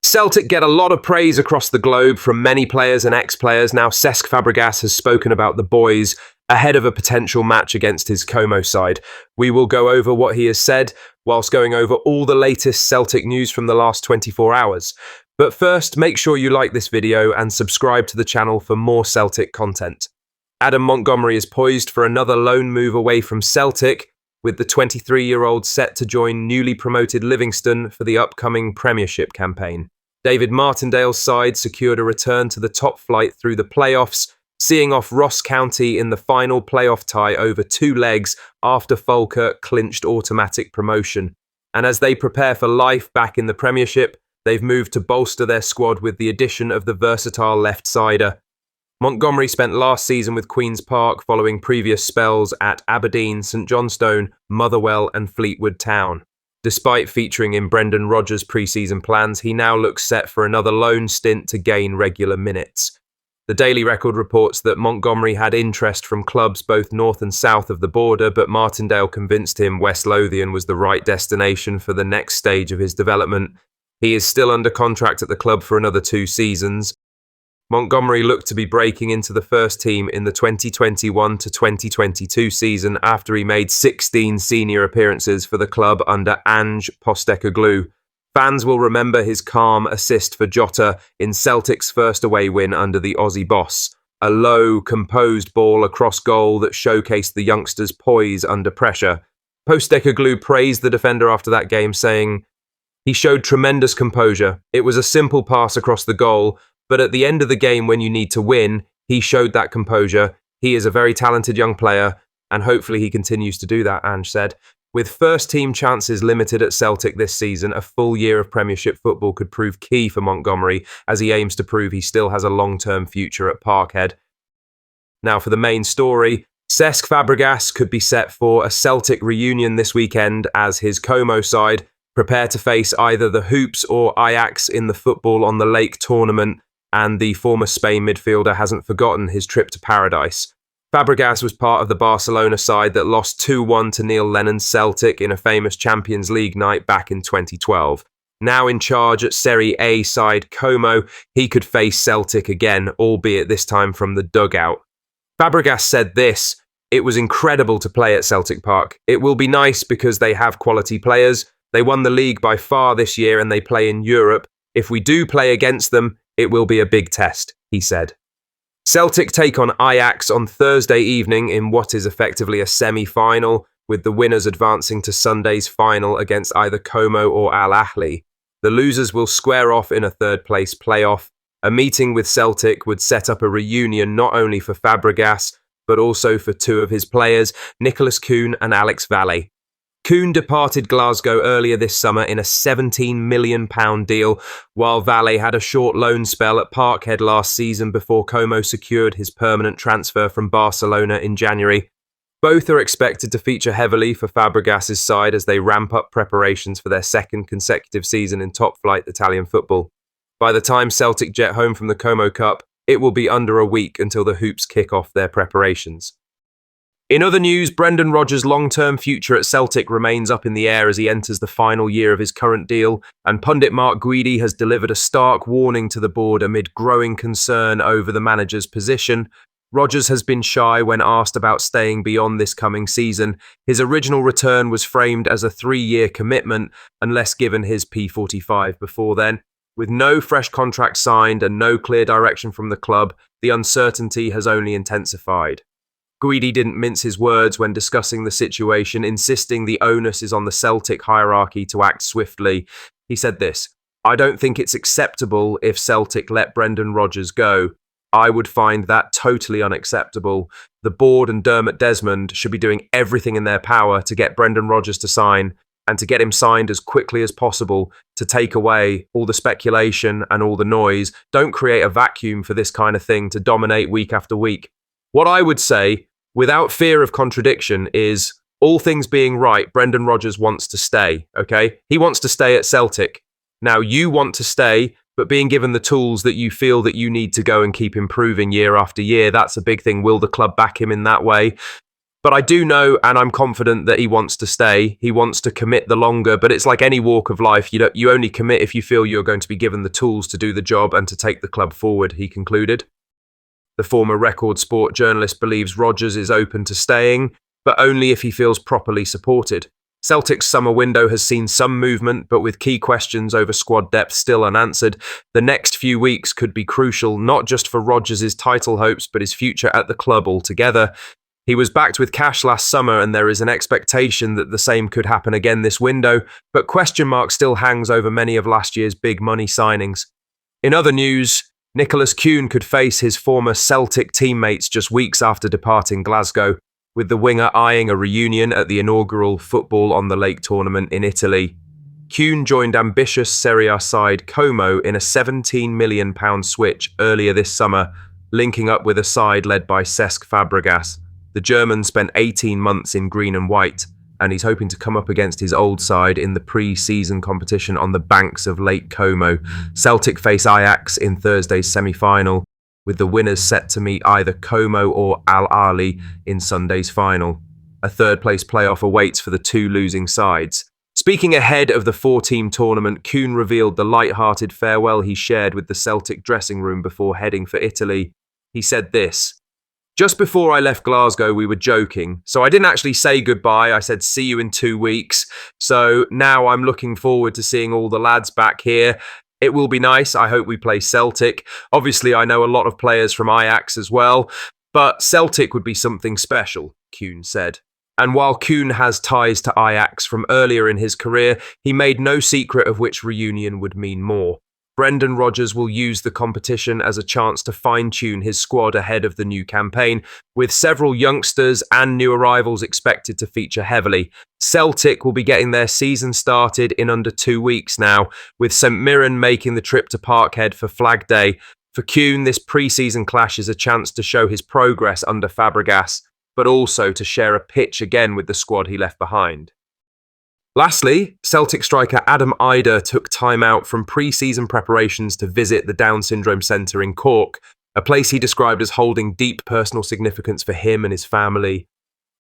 Celtic get a lot of praise across the globe from many players and ex-players. Now Cesc Fabregas has spoken about the boys ahead of a potential match against his Como side. We will go over what he has said, whilst going over all the latest Celtic news from the last 24 hours. But first, make sure you like this video and subscribe to the channel for more Celtic content. Adam Montgomery is poised for another loan move away from Celtic, with the 23-year-old set to join newly promoted Livingston for the upcoming Premiership campaign. David Martindale's side secured a return to the top flight through the playoffs, seeing off Ross County in the final playoff tie over 2 legs after Falkirk clinched automatic promotion. And as they prepare for life back in the Premiership, they've moved to bolster their squad with the addition of the versatile left-sider. Montgomery spent last season with Queen's Park following previous spells at Aberdeen, St Johnstone, Motherwell and Fleetwood Town. Despite featuring in Brendan Rodgers' pre-season plans, he now looks set for another loan stint to gain regular minutes. The Daily Record reports that Montgomery had interest from clubs both north and south of the border, but Martindale convinced him West Lothian was the right destination for the next stage of his development. He is still under contract at the club for another 2 seasons. Montgomery looked to be breaking into the first team in the 2021 to 2022 season after he made 16 senior appearances for the club under Ange Postecoglou. Fans will remember his calm assist for Jota in Celtic's first away win under the Aussie boss. A low, composed ball across goal that showcased the youngster's poise under pressure. Postecoglou praised the defender after that game, saying, "He showed tremendous composure. It was a simple pass across the goal, but at the end of the game when you need to win, he showed that composure. He is a very talented young player, and hopefully he continues to do that," Ange said. With first-team chances limited at Celtic this season, a full year of Premiership football could prove key for Montgomery as he aims to prove he still has a long-term future at Parkhead. Now for the main story, Cesc Fabregas could be set for a Celtic reunion this weekend as his Como side prepare to face either the Hoops or Ajax in the Football on the Lake tournament, and the former Spain midfielder hasn't forgotten his trip to paradise. Fabregas was part of the Barcelona side that lost 2-1 to Neil Lennon's Celtic in a famous Champions League night back in 2012. Now in charge at Serie A side Como, he could face Celtic again, albeit this time from the dugout. Fabregas said this: "It was incredible to play at Celtic Park. It will be nice because they have quality players. They won the league by far this year and they play in Europe. If we do play against them, it will be a big test," he said. Celtic take on Ajax on Thursday evening in what is effectively a semi-final, with the winners advancing to Sunday's final against either Como or Al Ahly. The losers will square off in a third-place playoff. A meeting with Celtic would set up a reunion not only for Fabregas, but also for 2 of his players, Nicholas Cune and Alex Valle. Cune departed Glasgow earlier this summer in a £17 million deal, while Valle had a short loan spell at Parkhead last season before Como secured his permanent transfer from Barcelona in January. Both are expected to feature heavily for Fabregas' side as they ramp up preparations for their second consecutive season in top-flight Italian football. By the time Celtic jet home from the Como Cup, it will be under a week until the Hoops kick off their preparations. In other news, Brendan Rodgers' long-term future at Celtic remains up in the air as he enters the final year of his current deal, and pundit Mark Guidi has delivered a stark warning to the board amid growing concern over the manager's position. Rodgers has been shy when asked about staying beyond this coming season. His original return was framed as a 3-year commitment, unless given his P45 before then. With no fresh contract signed and no clear direction from the club, the uncertainty has only intensified. Guidi didn't mince his words when discussing the situation, insisting the onus is on the Celtic hierarchy to act swiftly. He said this: "I don't think it's acceptable if Celtic let Brendan Rodgers go. I would find that totally unacceptable. The board and Dermot Desmond should be doing everything in their power to get Brendan Rodgers to sign, and to get him signed as quickly as possible, to take away all the speculation and all the noise. Don't create a vacuum for this kind of thing to dominate week after week." What I would say, without fear of contradiction, is all things being right, Brendan Rodgers wants to stay, okay? He wants to stay at Celtic. Now, you want to stay, but being given the tools that you feel that you need to go and keep improving year after year, that's a big thing. Will the club back him in that way? But I do know, and I'm confident that he wants to stay. He wants to commit the longer, but it's like any walk of life. You only commit if you feel you're going to be given the tools to do the job and to take the club forward, he concluded. The former Record Sport journalist believes Rodgers is open to staying, but only if he feels properly supported. Celtic's summer window has seen some movement, but with key questions over squad depth still unanswered, the next few weeks could be crucial, not just for Rodgers' title hopes, but his future at the club altogether. He was backed with cash last summer, and there is an expectation that the same could happen again this window, but question mark still hangs over many of last year's big money signings. In other news, Nicholas Cune could face his former Celtic teammates just weeks after departing Glasgow, with the winger eyeing a reunion at the inaugural Football on the Lake tournament in Italy. Cune joined ambitious Serie A side Como in a £17 million switch earlier this summer, linking up with a side led by Cesc Fabregas. The German spent 18 months in green and white, and he's hoping to come up against his old side in the pre-season competition on the banks of Lake Como. Celtic face Ajax in Thursday's semi-final, with the winners set to meet either Como or Al Ahly in Sunday's final. A third-place playoff awaits for the two losing sides. Speaking ahead of the four-team tournament, Cune revealed the light-hearted farewell he shared with the Celtic dressing room before heading for Italy. He said this: "Just before I left Glasgow, we were joking, so I didn't actually say goodbye. I said see you in 2 weeks. So now I'm looking forward to seeing all the lads back here. It will be nice. I hope we play Celtic. Obviously, I know a lot of players from Ajax as well, but Celtic would be something special," Cune said. And while Cune has ties to Ajax from earlier in his career, he made no secret of which reunion would mean more. Brendan Rodgers will use the competition as a chance to fine-tune his squad ahead of the new campaign, with several youngsters and new arrivals expected to feature heavily. Celtic will be getting their season started in under 2 weeks now, with St Mirren making the trip to Parkhead for Flag Day. For Cune, this pre-season clash is a chance to show his progress under Fabregas, but also to share a pitch again with the squad he left behind. Lastly, Celtic striker Adam Idah took time out from pre-season preparations to visit the Down Syndrome Centre in Cork, a place he described as holding deep personal significance for him and his family.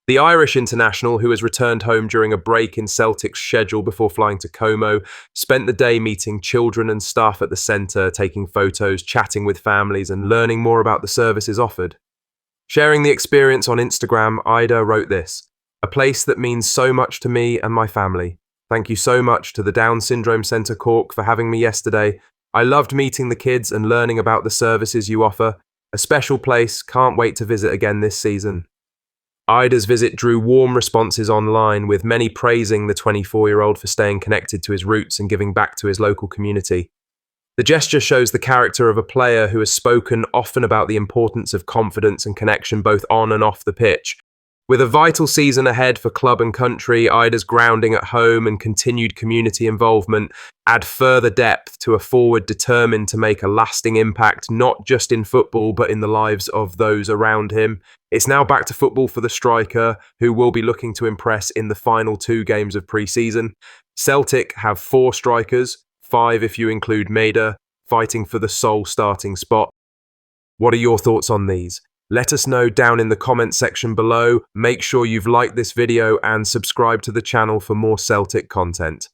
The Irish international, who has returned home during a break in Celtic's schedule before flying to Como, spent the day meeting children and staff at the centre, taking photos, chatting with families and learning more about the services offered. Sharing the experience on Instagram, Idah wrote this: "A place that means so much to me and my family. Thank you so much to the Down Syndrome Centre Cork for having me yesterday. I loved meeting the kids and learning about the services you offer. A special place, can't wait to visit again this season." Idah's visit drew warm responses online, with many praising the 24-year-old for staying connected to his roots and giving back to his local community. The gesture shows the character of a player who has spoken often about the importance of confidence and connection both on and off the pitch. With a vital season ahead for club and country, Idah's grounding at home and continued community involvement add further depth to a forward determined to make a lasting impact, not just in football, but in the lives of those around him. It's now back to football for the striker, who will be looking to impress in the final 2 games of pre-season. Celtic have 4 strikers, 5 if you include Maida, fighting for the sole starting spot. What are your thoughts on these? Let us know down in the comments section below. Make sure you've liked this video and subscribe to the channel for more Celtic content.